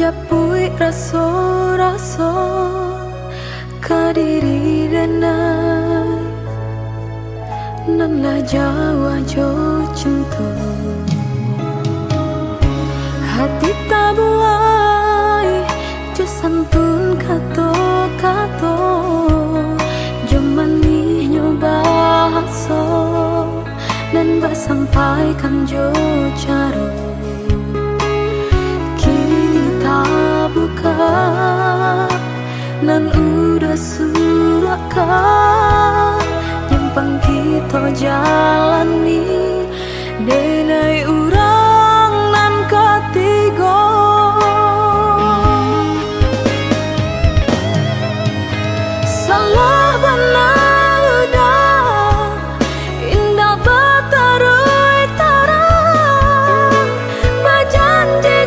Dapui rasa-rasa kadiri denai nan la jawa jo cinta hati tabuai jo santun kato jomani nyoba haso dan ba sampaikan jo caro buka nan udah surakan nyempang kita jalani denai urang nan ketiga salah benar udah indah batarui tarang bajanji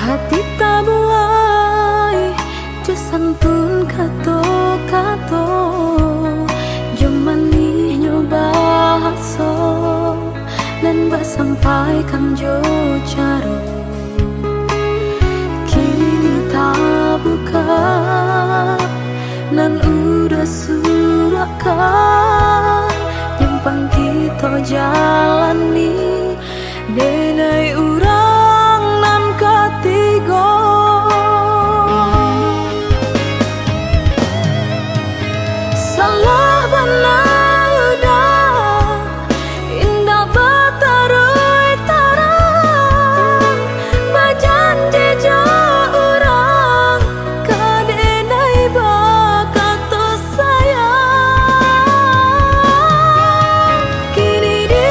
hati tabuai jo santun kato jomani nyoba haso dan ba sampaikan jo caro kini tak buka nan udah surakan nyempang kita jalani denai urang nan ketiga salah benar udah indah batarui tarang bajanji jo urang kadenai bakato sayang kini di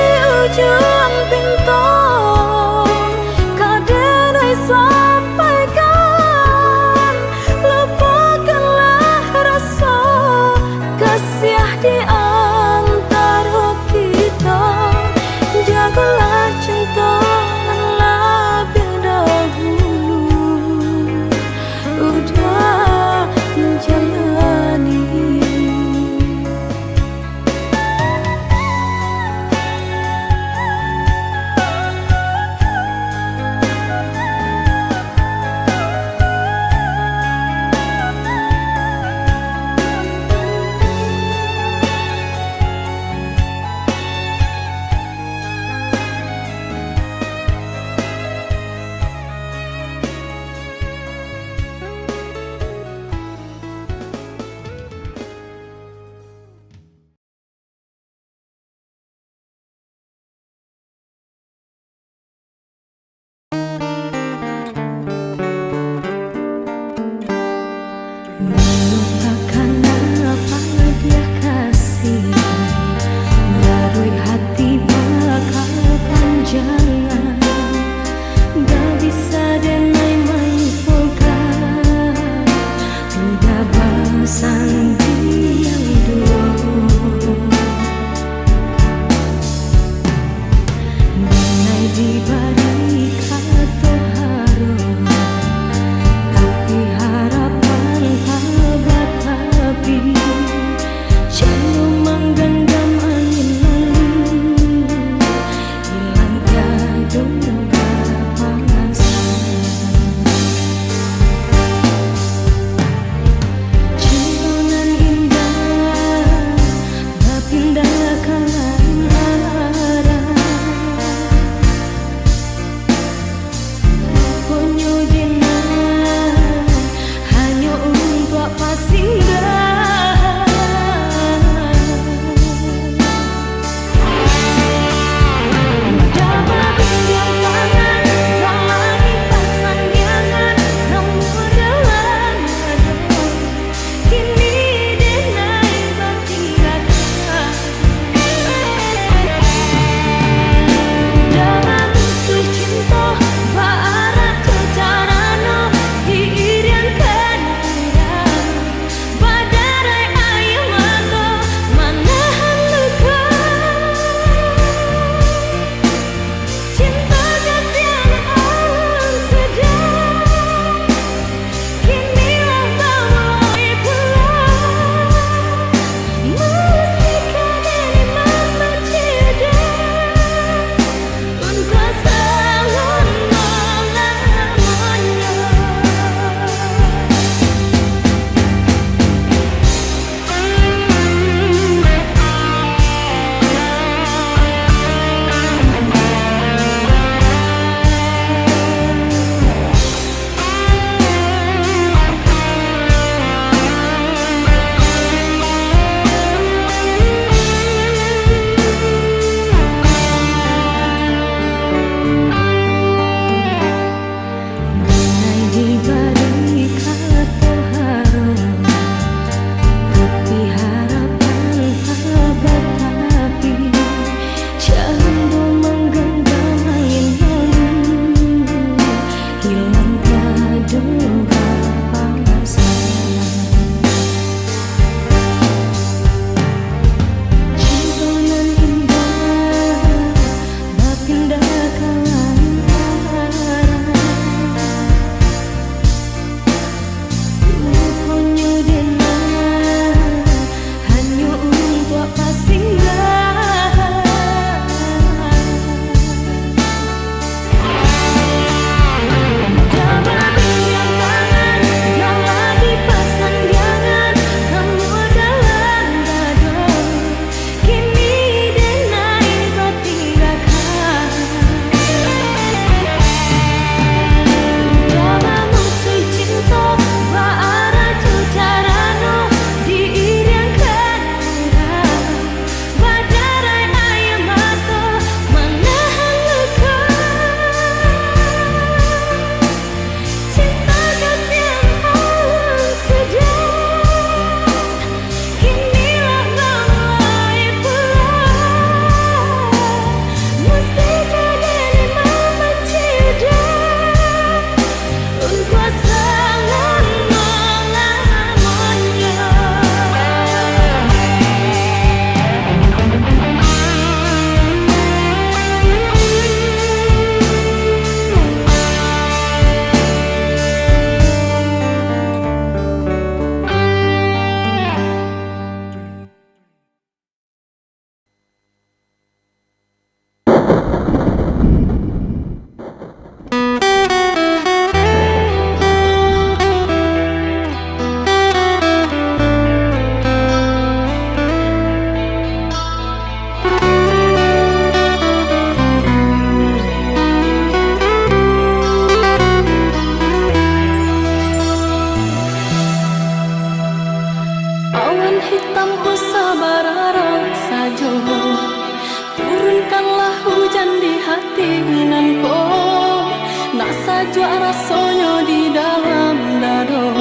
saja rasanya di dalam dado,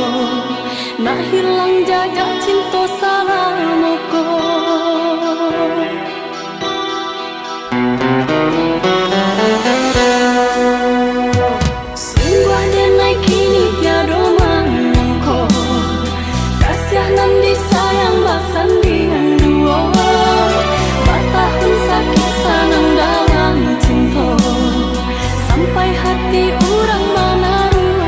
nak hilang jajak cinta salah moko. Sungguh ada naik kini tiada menyangka, kasih nan disayang basan dengan dua, batahun sakit sanang dalam cinta, sampai hati orang menaruh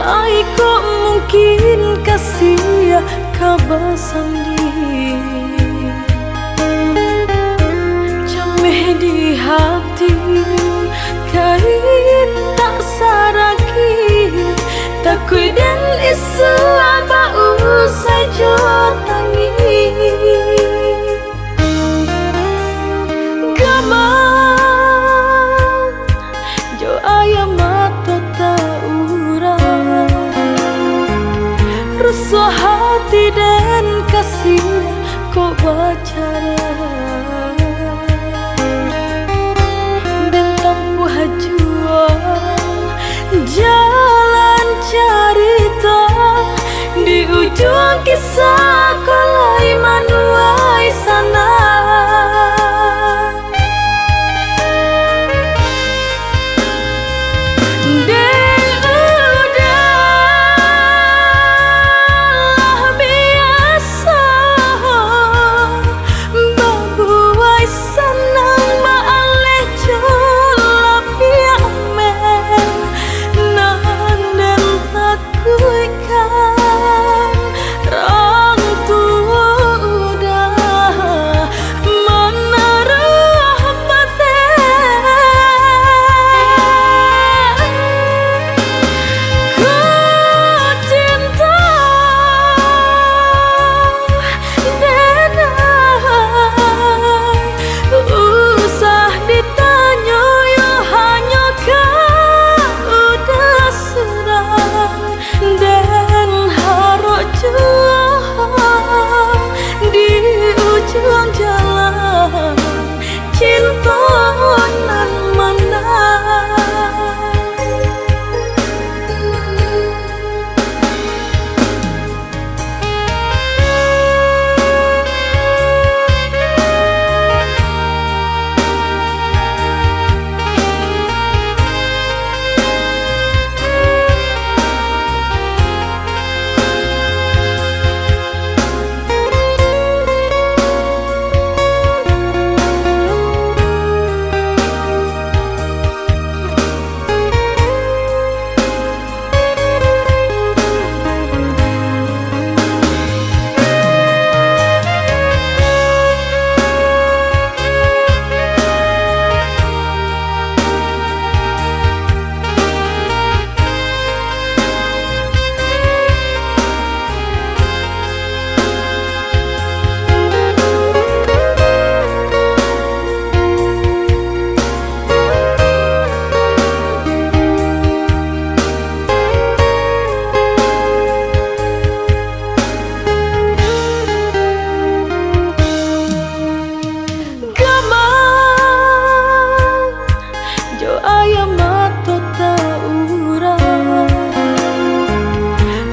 Lai kok mungkin kasih kabar sandi Jameh di hati kain tak saraki Takui dan isu apa usai jotangi Gamang jo ayam mata taura Rusuh hati dan kasih kok bacara Dan tampu hajua jalan cerita Di ujung kisah kolai manuai sana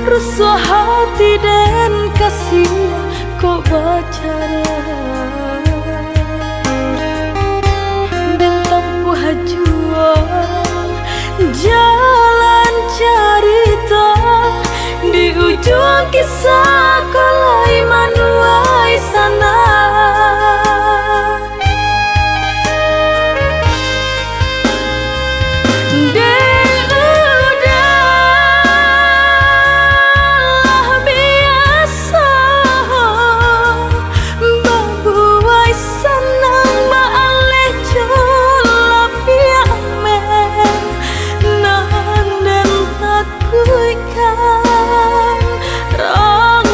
Rusuh hati dan kasih kok bacara Dan tampu hajua jalan cerita Di ujung kisah kolai manuai sana Rang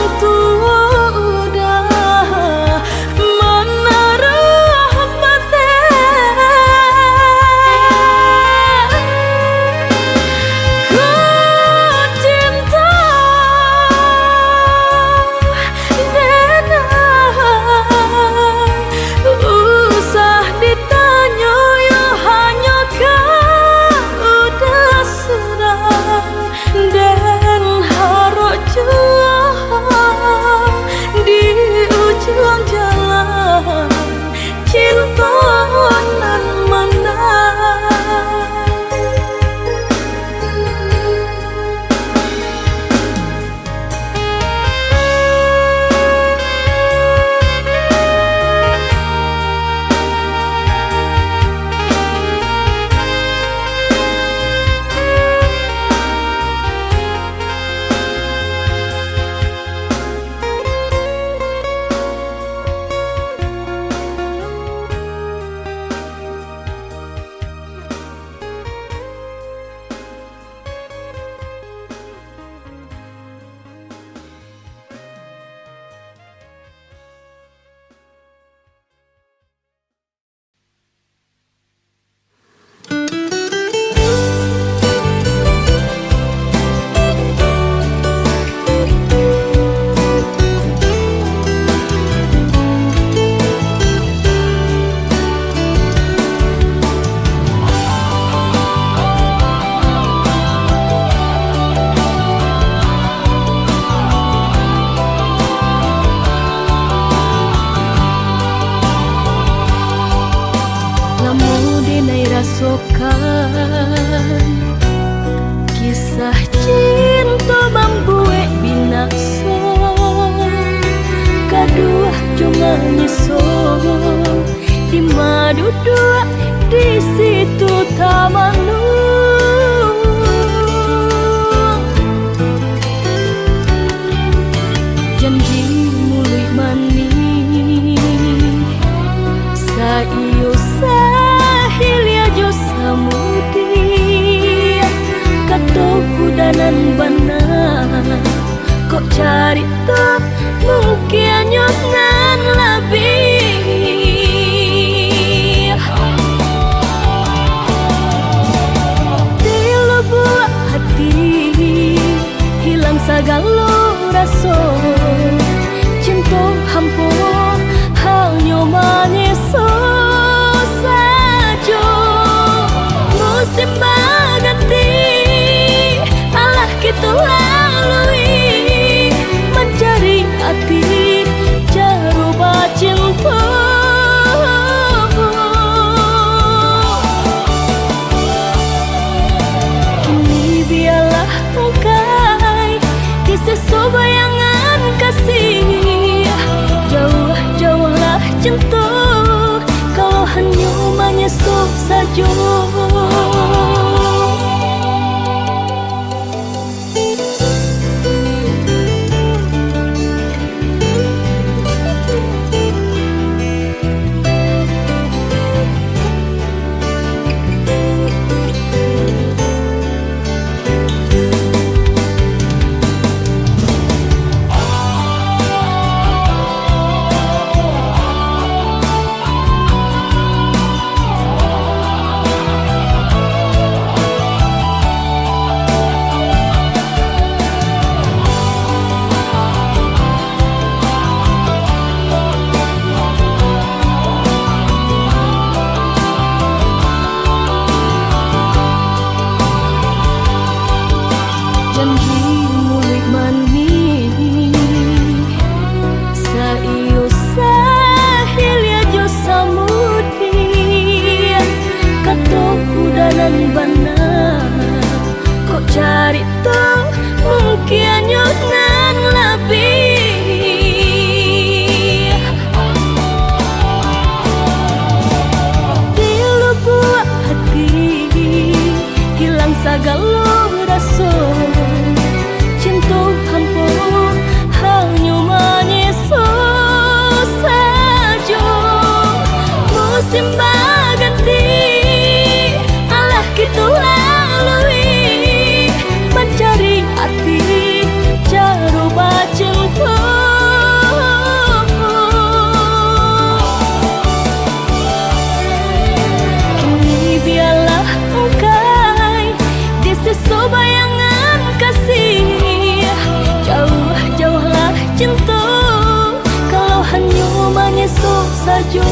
menyusul di madu dua di situ taman janji mulai mani saiyo sahilia jo samudi katoku danan bana kok cari tuh mungkin nyonan lebih di lubuk hati hilang segala rasa cinta hampa hanya manis saja musim berganti alah kita lalui mencari hati jaruba cinta kini biarlah mungkai di sesuatu bayangan kasih jauh-jauhlah cinta kalau hanya menyesal saja. Janji mulai mani saiyo sahilia jo samudi katoku danan bana kok cari tuh mungkin nyonan lebih di lubuk hati hilang segala rasa cinta hampa hanya manis saja musim berganti alah kita lalui mencari arti jaruba cinta kini biarlah mungkai di sesuatu bayangan kasih jauh-jauhlah cinta kalau hanya menyesal saja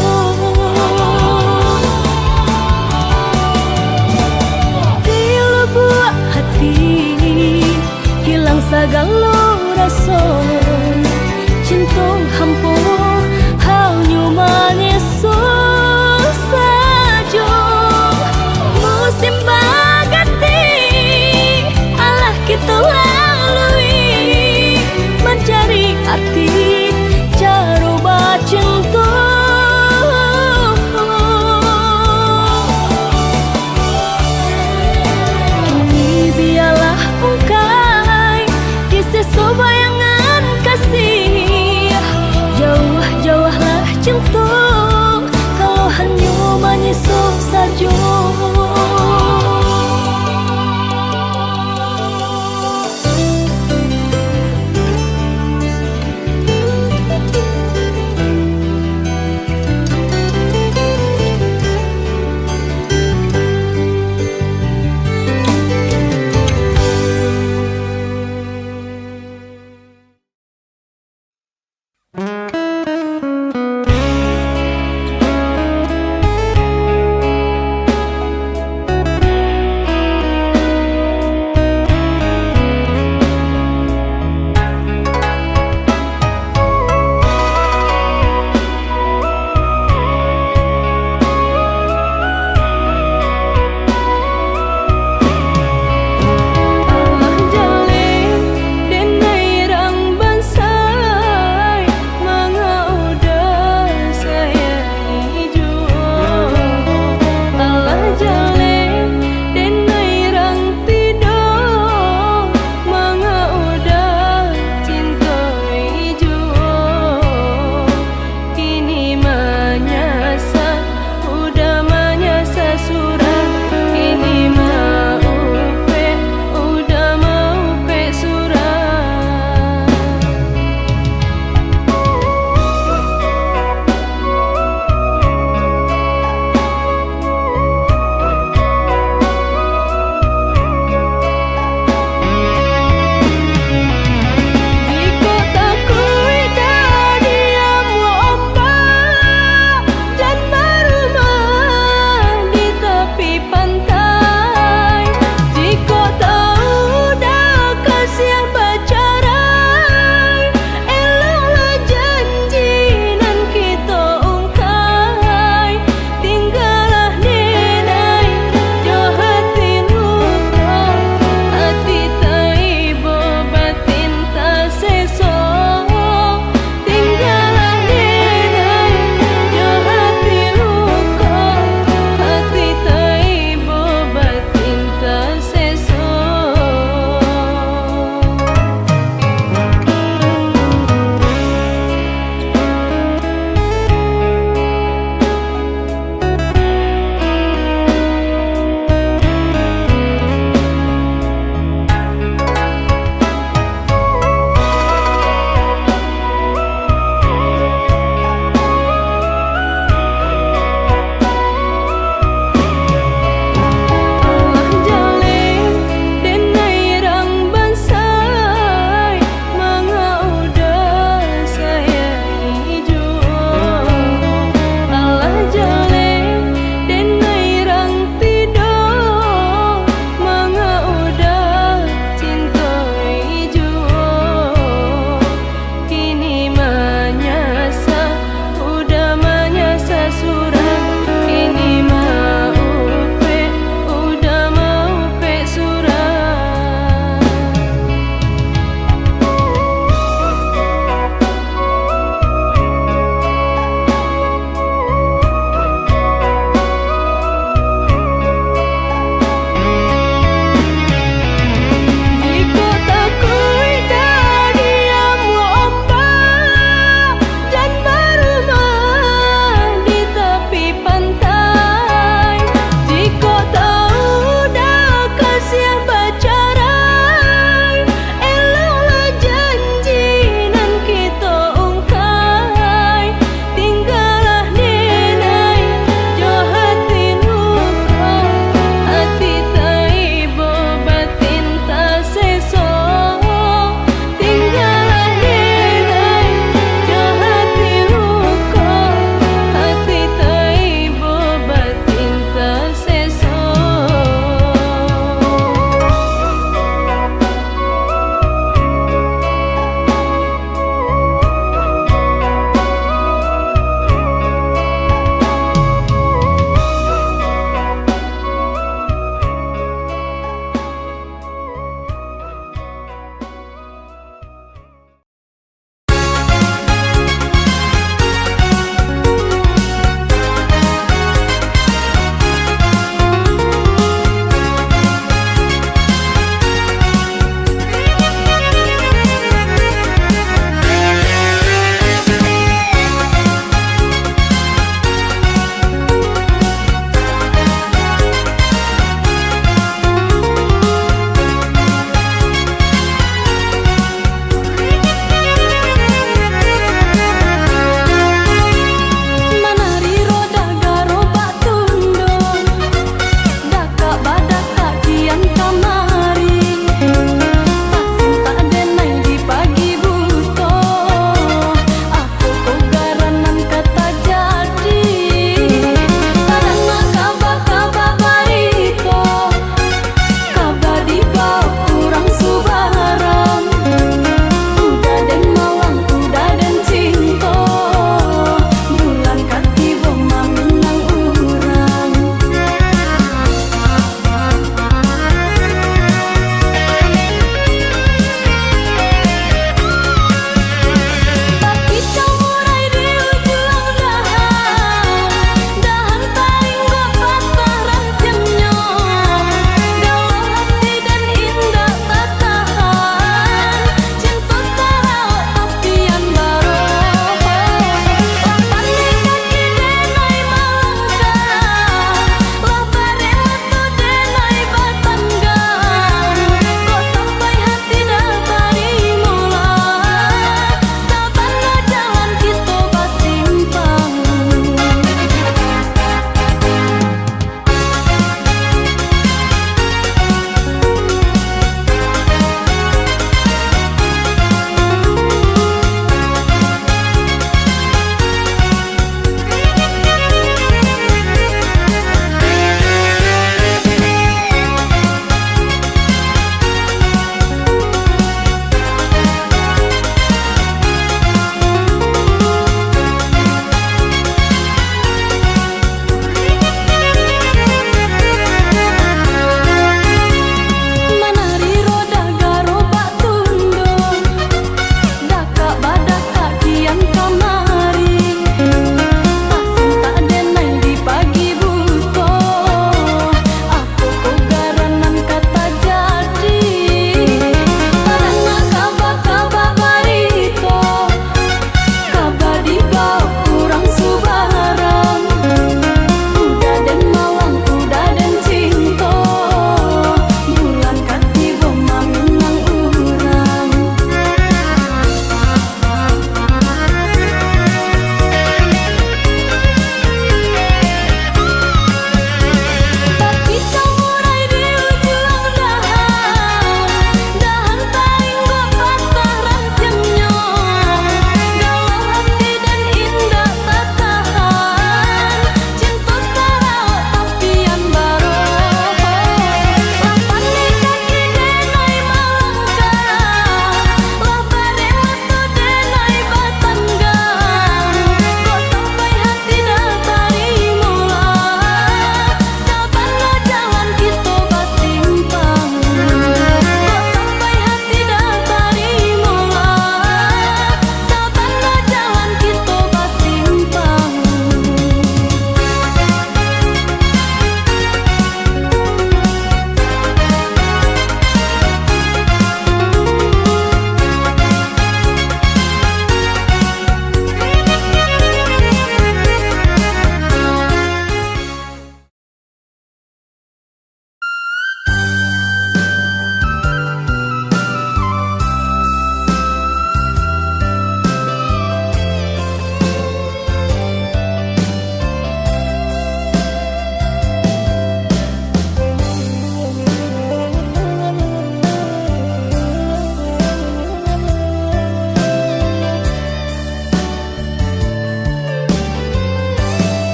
di lubuk hati hilang segala rasa cinta hampa hanya menyesal saja musim berganti alah kita lalui mencari arti jaruba cinta kini biarlah mungkai di sesuatu bayangan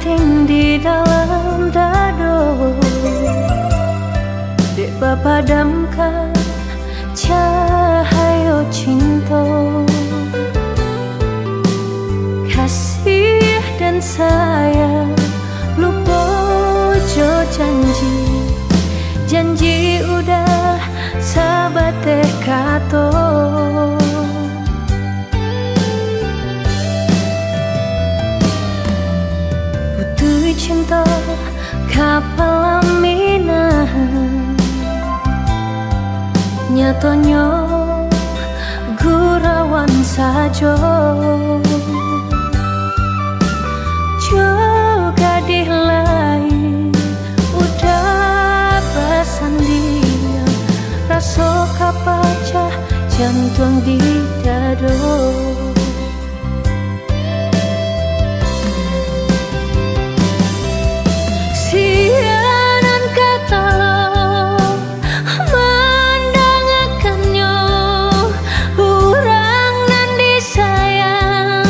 gading di dalam dado, dek padamkan cahaya cinta. Kasih dan sayang lupa jo janji udah sahabat kato. Putri cinta kapal aminah, nyatanya gurawan sajo. Juga di lain udah bersandian, rasa kapacah jantung di dado. Sianan kata mendangakannya, orang nan disayang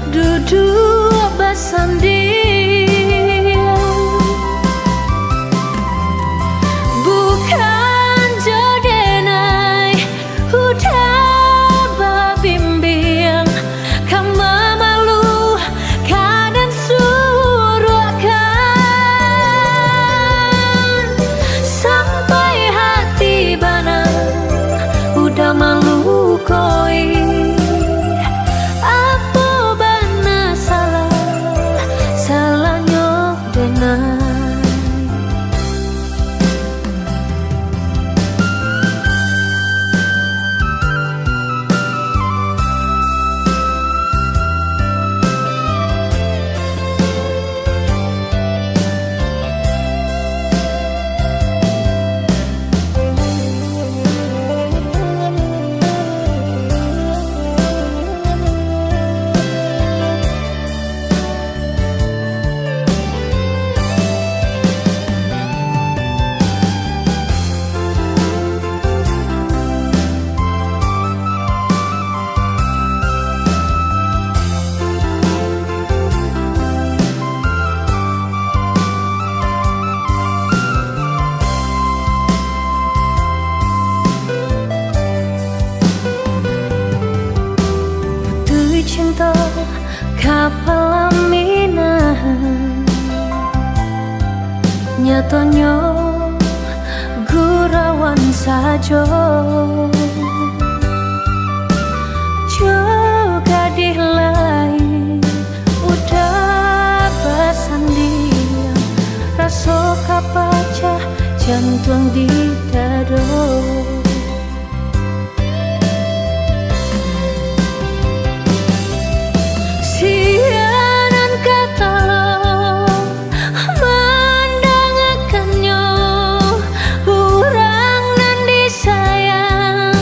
duduk bersandian. Bukan jodenai udah babimbing, kama malu kadang suruhkan. Sampai hati bana udah malu koi, apa bana salahnya denai. Cinta kapal aminah, nyatanya gurawan sajo. Juga di lain udah bersandian, rasa kapacah jantung di dado. Sianan kata mendangakannya, orang nan disayang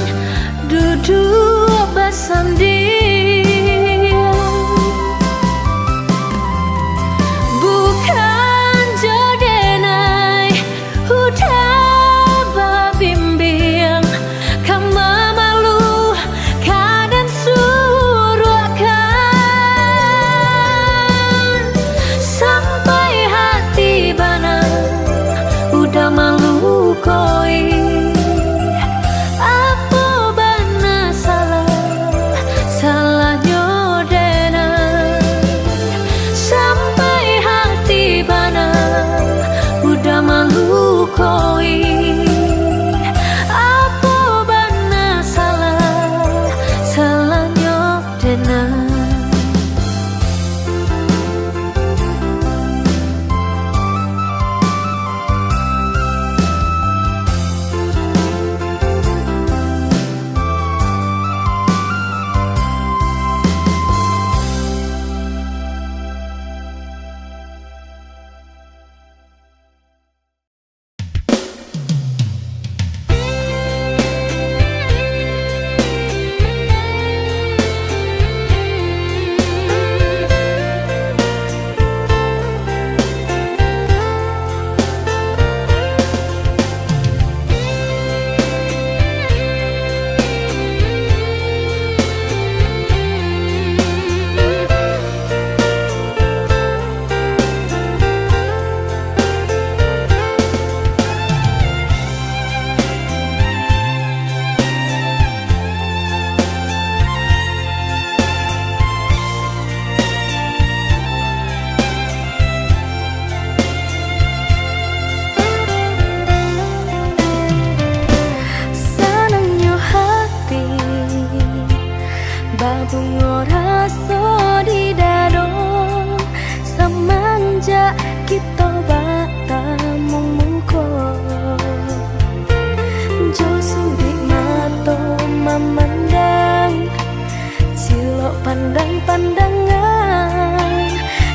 pandangan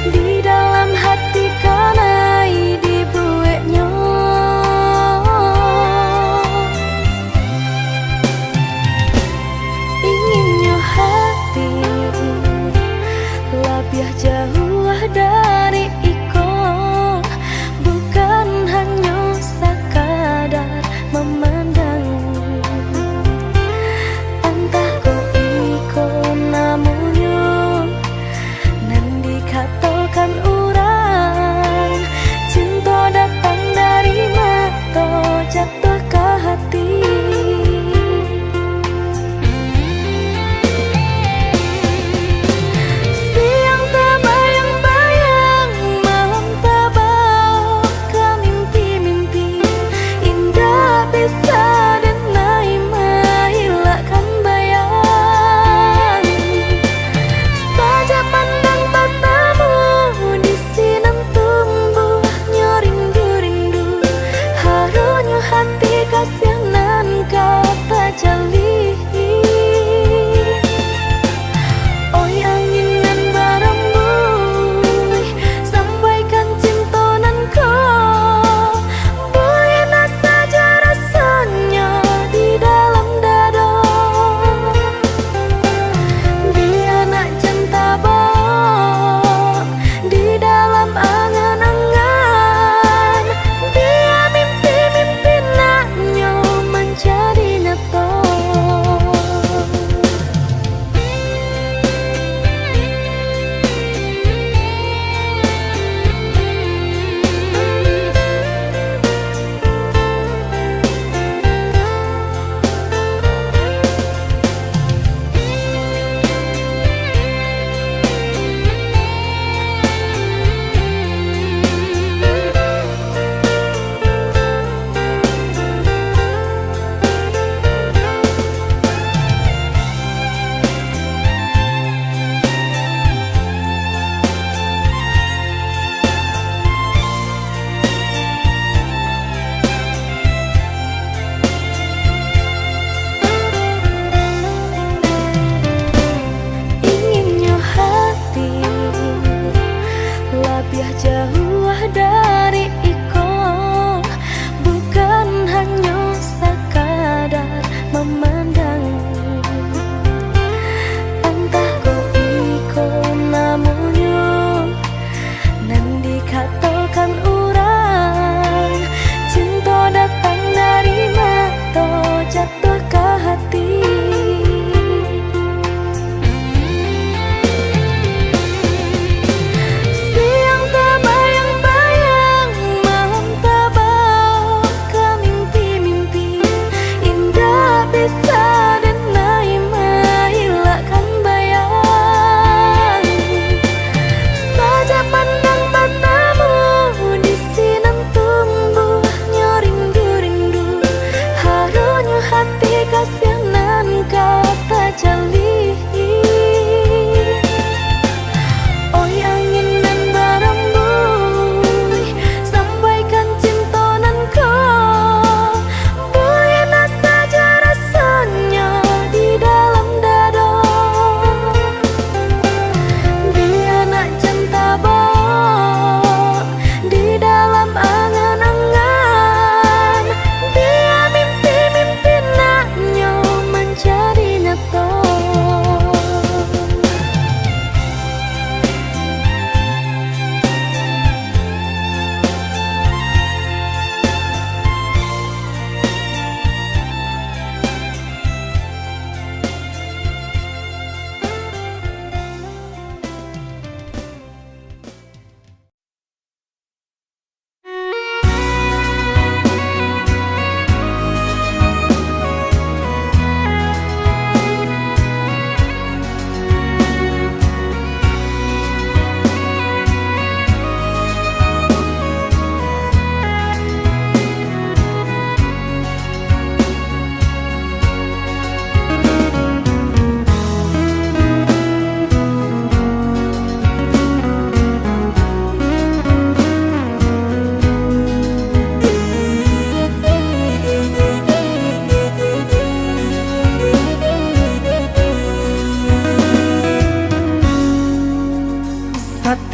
di dalam hati kanai dibuatnya. Inginnya hati lebih jauh dari iko, bukan hanya sekadar memandang. Entah ko iko namunyo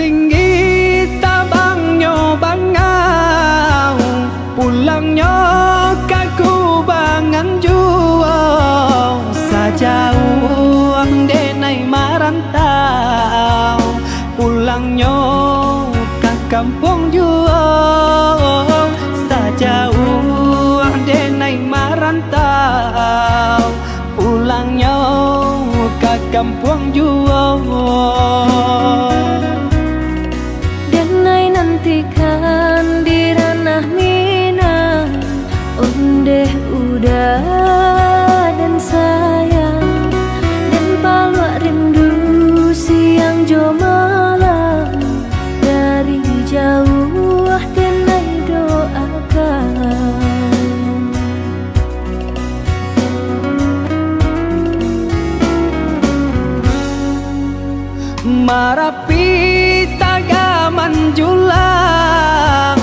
Satinggi tabangnya bangau, pulangnya kaku bangan jual, sajauh denai marantau, pulangnya ke kampung jual, sajauh denai marantau, pulangnya ke kampung jual. Denai nantikan di ranah Minang, ondeh udah dan sayang, dan palwak rindu siang jo malam, dari jauh denai doakan. Marapi tagaman julang,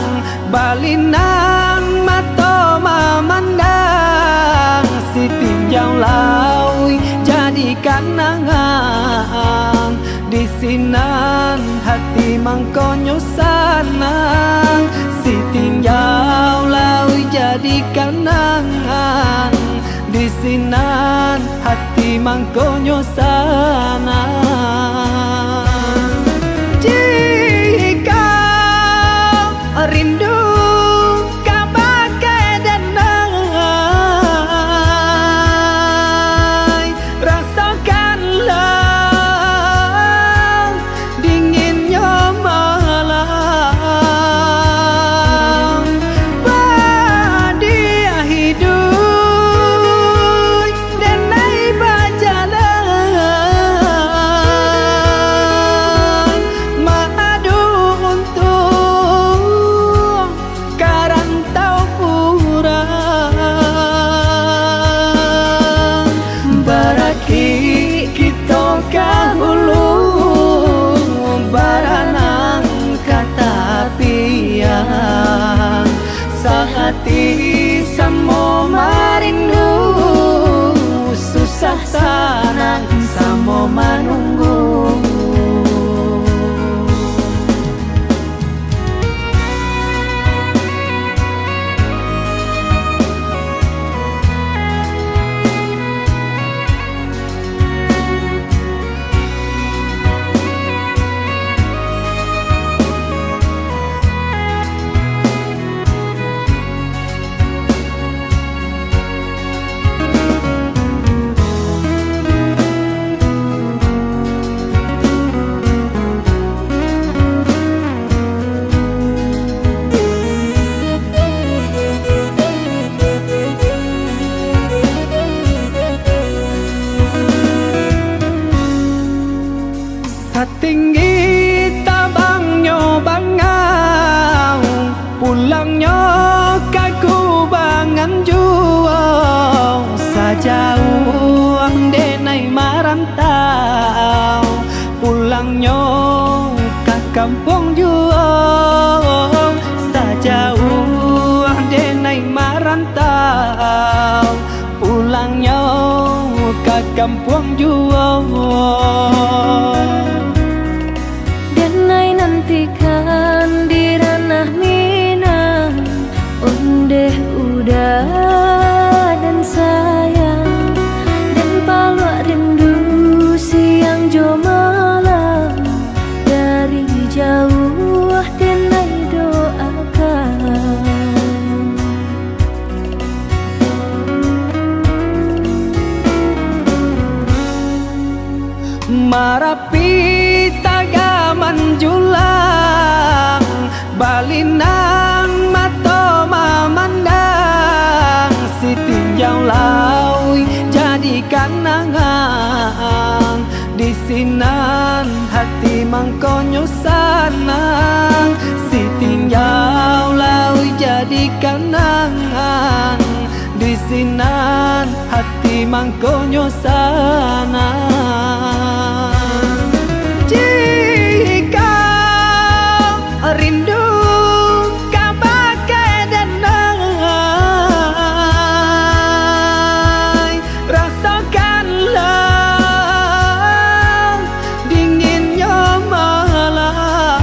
balinan mato mamandang, si tinjau laui jadi kanangan, di sinan hati mangkonyo sanang, si tinjau laui jadi kanangan, di sinan hati mangkonyo sanang. Jika rindu kabagai danai, rasakanlah dinginnya malam, badia hidup denai bajalan, madu untuk karantau kurang, baraki kita kahulu, baranang kata piang, sahati samo marindu, susah sanang samo manunggu. Satinggi tabangnya bangau, pulangnya kaku bangan jual, sajauh denai marantau, pulangnya ke kampung jual, sajauh denai marantau, pulangnya ke kampung jual. Denai nantikan di ranah Minang, ondeh udah dan sayang, dan palwak rindu siang jo malam, dari jauh denai doakan. Marapi tagaman julang, balinan mato mamandang, si tinjau laui jadi kanangan, di sinan hati mangkonyo sanang, si tinjau laui jadi kanangan, di sinan hati mangkonyo sanang. Jika rindu kabagai danai, rasakanlah dinginnya malam,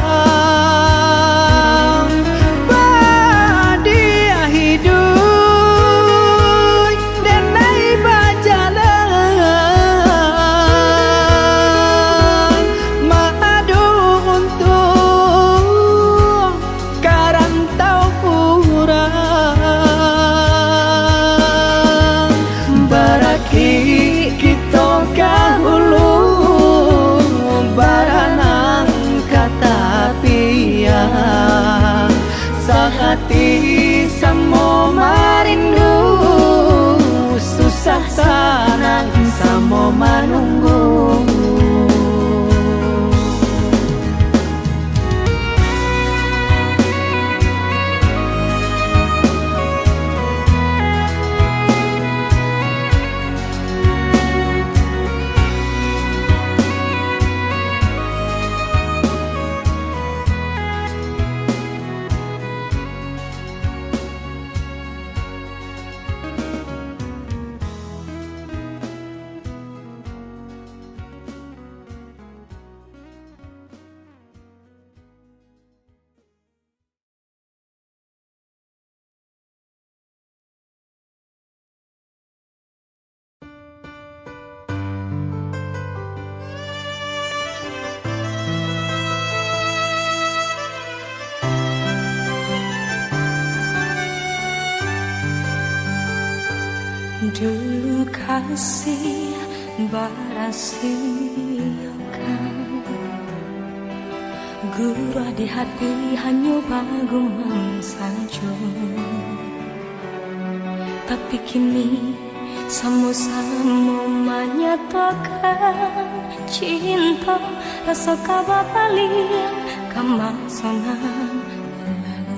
Dulu kasih barasiakan Gurah di hati hanya bagumang saja. Tapi kini sama-sama menyatakan cinta rasa kabar paling kemasangan lalu.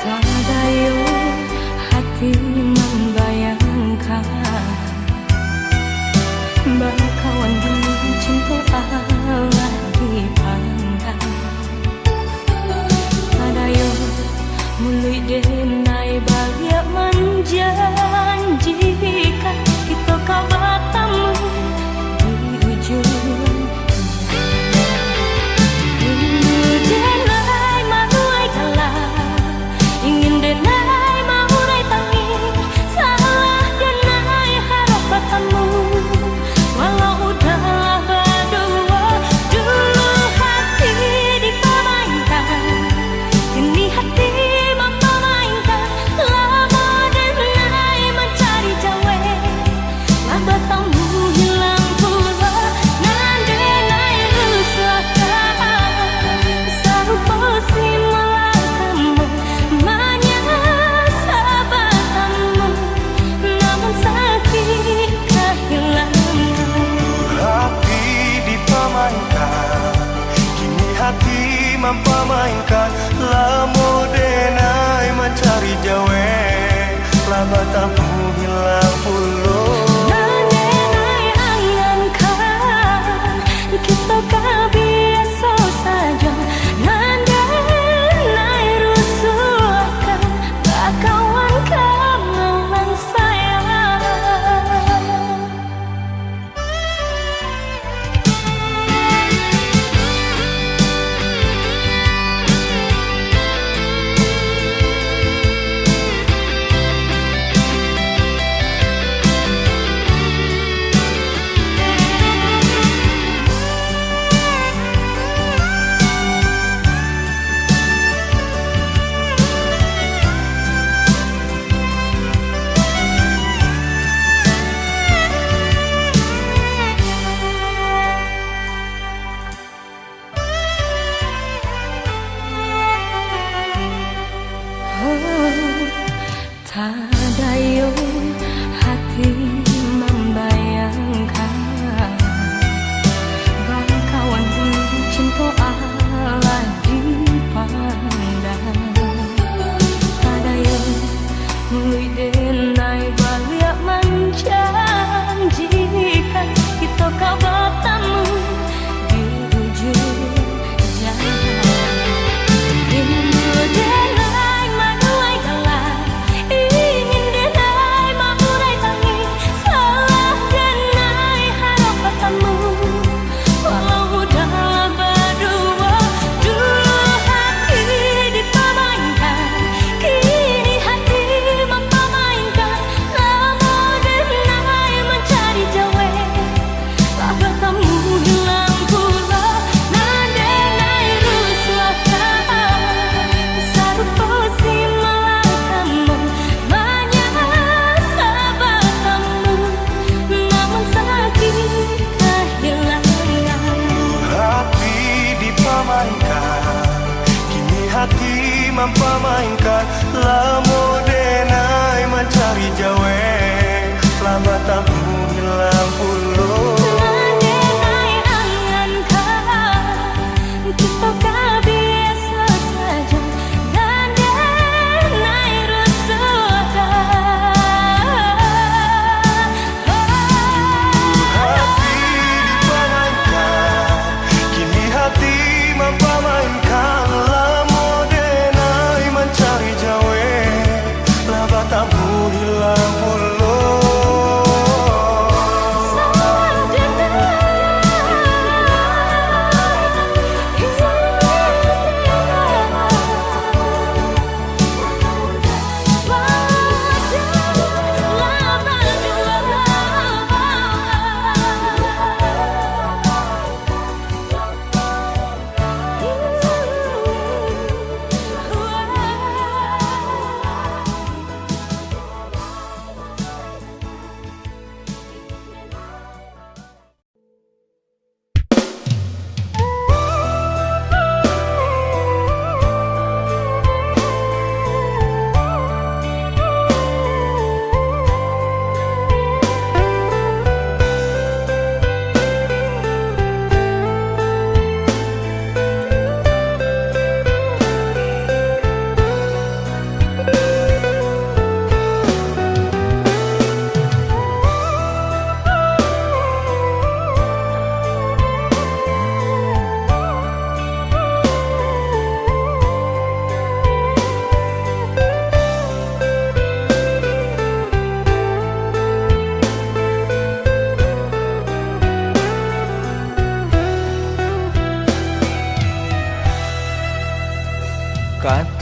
Tak dayu hati membayangkan berkawan dengan cinta Allah dipandang. Tak dayu mulut denai bahagia menjanjikan kita kau bertemu di ujung denai manuai kalah ingin denai mahurai tangi salah denai harap bertemu walau udah berdua. Dulu hati dipermainkan, kini hati memainkan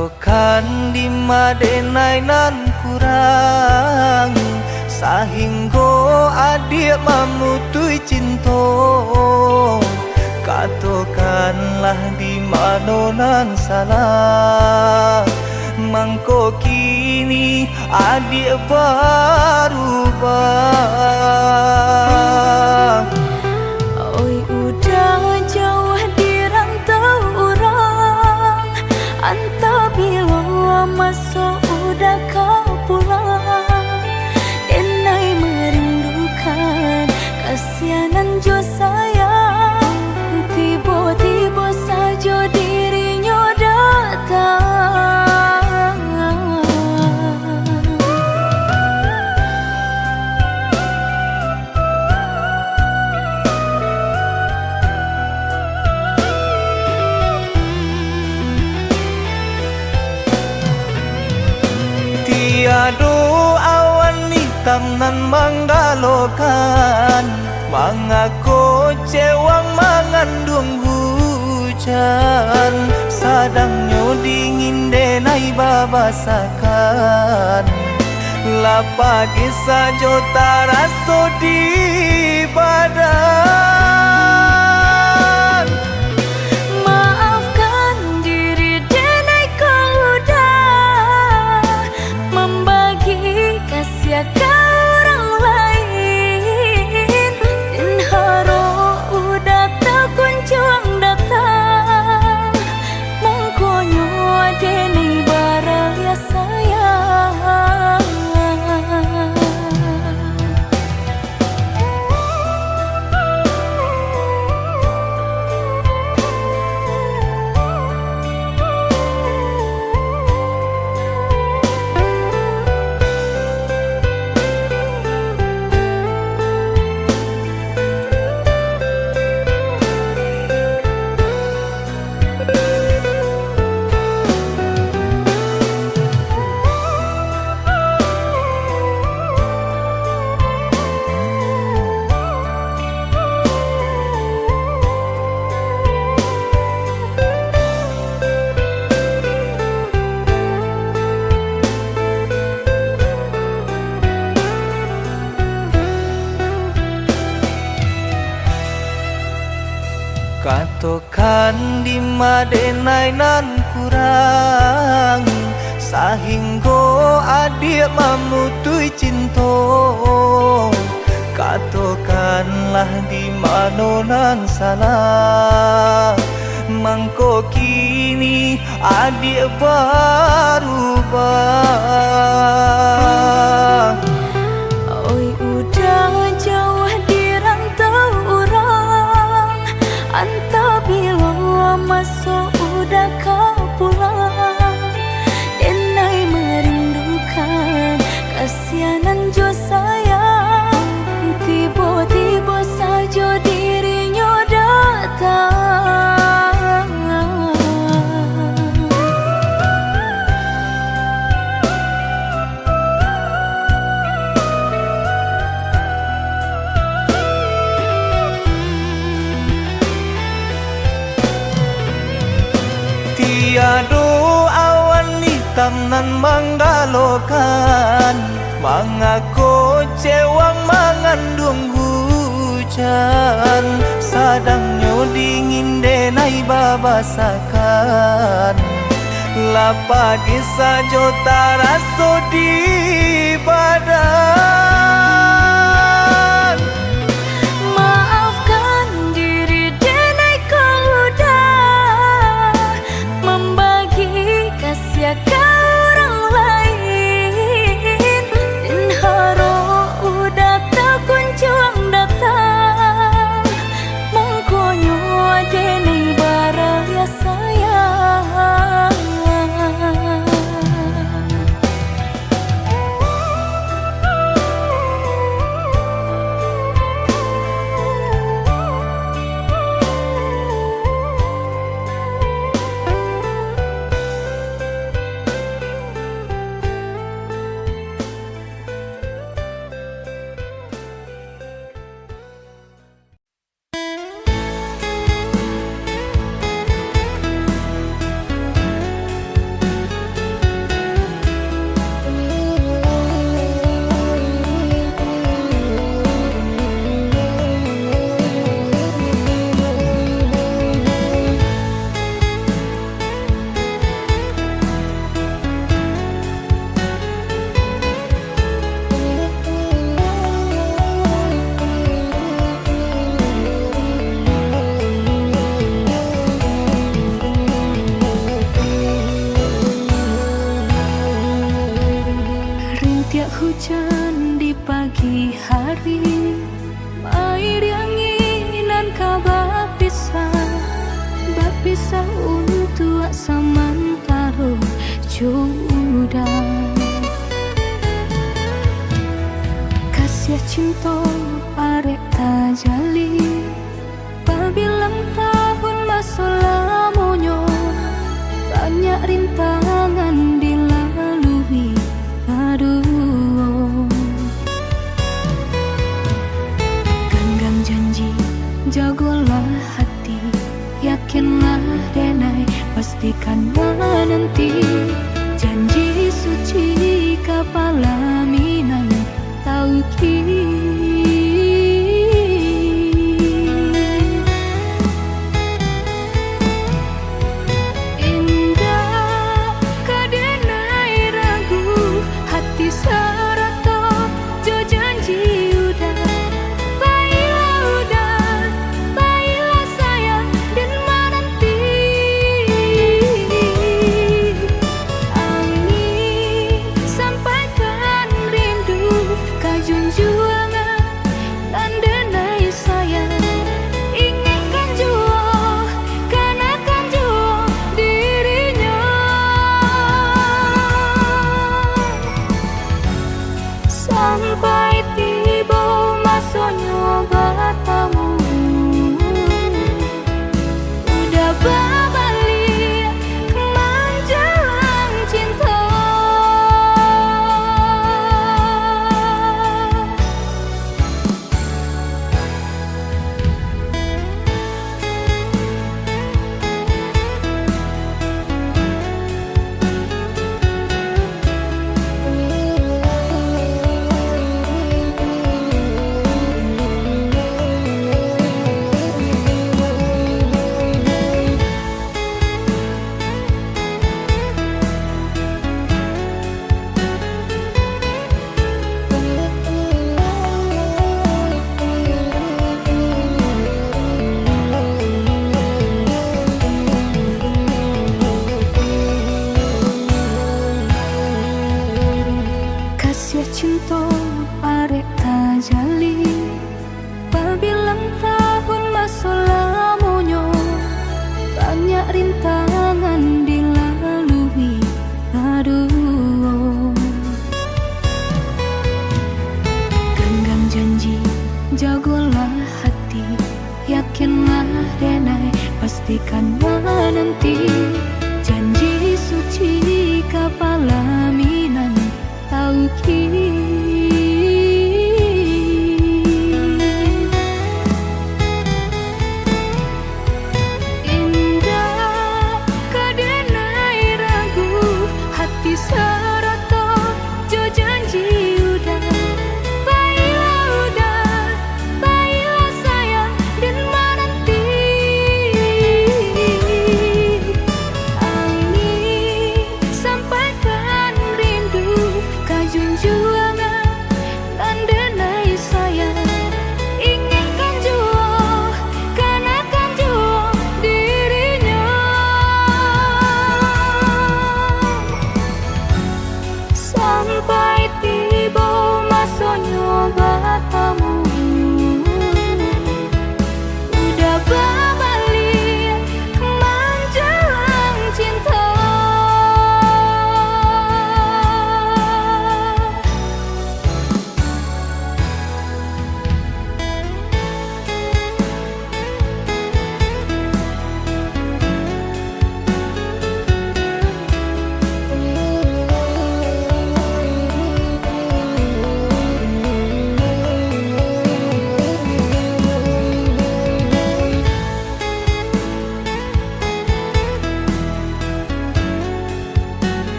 Katokan di madenai nan kurang sahingga adik memutui cinta. Katokanlah di mana nan salah, mangko kini adik berubah. Oi udah jauh di rantau orang, anta bila masuk udah kau pulang. Denai merindukan kasihanan jo sayang, tiba-tiba saja dirinya datang. Tiada awan hitam nan menggalokan, mengaku cewang mengandung hujan. Sadangnya dingin denai babasakan, lapagi saja taraso di badan. Maafkan diri denai kau udah membagi kasih ke orang lain, dan haro udah tak kunjung datang. Mengkonyo denai baraya sayang. Katokan di madenai nan kurang sahingga adik memutui cinta. Katokanlah di mana nan salah, mangko kini adik berubah. Oi udah jauh di rantau orang, anta bila masuk udah kau pulang. Denai merindukan kasihanan jo sayang, tiba-tiba saja dirinya datang. Tiada awan hitam nan menggalokan, mengaku cewang mengandung hujan. Sadangnya dingin denai babasakan, lapagi saja taraso di badan. Maafkan diri denai kau udah membagi kasih ke orang lain, dan haro udah tak kunjung datang. Mengkonyo denai baraya sayang. hari mai rianginan kabar pisah untuk samantara jodoh. Kasih cinta arek tajali pabilang tahun masa lamonyo, banyak rintangan dilalui. Aduh, genggam janji, jagolah hati, yakinlah denai, pastikan menanti. Janji suci kapalaminan tauhid. Indah kadenai ragu, hati serato jo janji udah. Baiklah sayang dan menanti. Angin sampaikan rindu, kajunjuangan dan denai sayang. Inginkan jua, kanakan jua dirinya. Sampai tiba masanya bertemu, udah berbalik menjelang cinta. Kasih cinta arek tajali pabilang tahun masa lamonyo, banyak rintangan dilalui. Aduh, genggam janji, jagolah hati, yakinlah denai, pastikan menanti. Janji suci kapalaminan tauhid. Indah kadenai ragu, hati serato jo janji udah. Baiklah sayang dan menanti. Angin sampaikan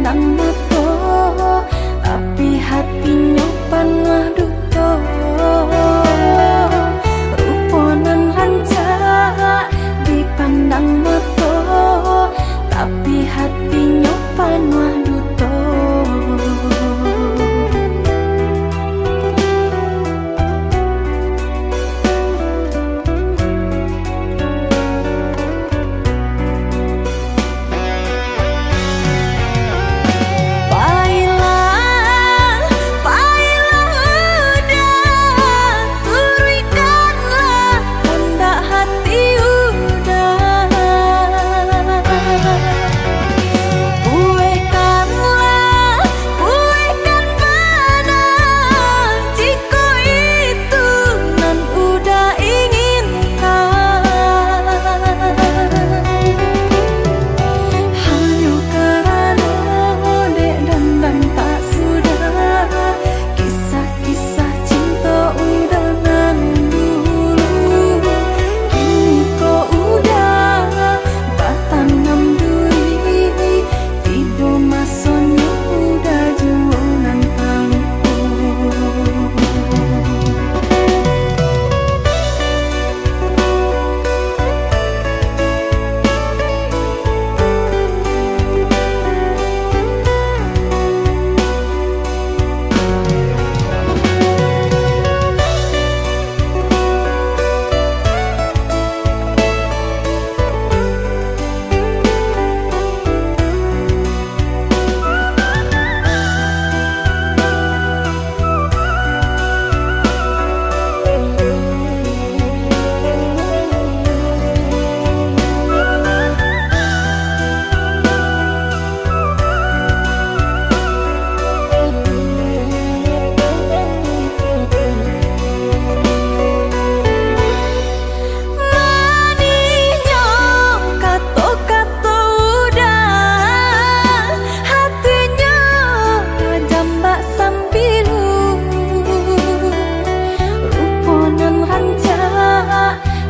dipandang mata, tapi hatinya penuh duka. Ruponan rancak dipandang mata, tapi hatinya penuh duka.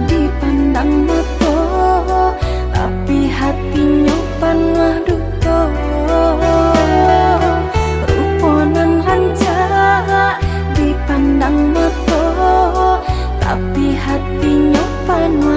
Dipandang mata, tapi hatinya penuh duka. Ruponan rancak dipandang mata, tapi hatinya penuh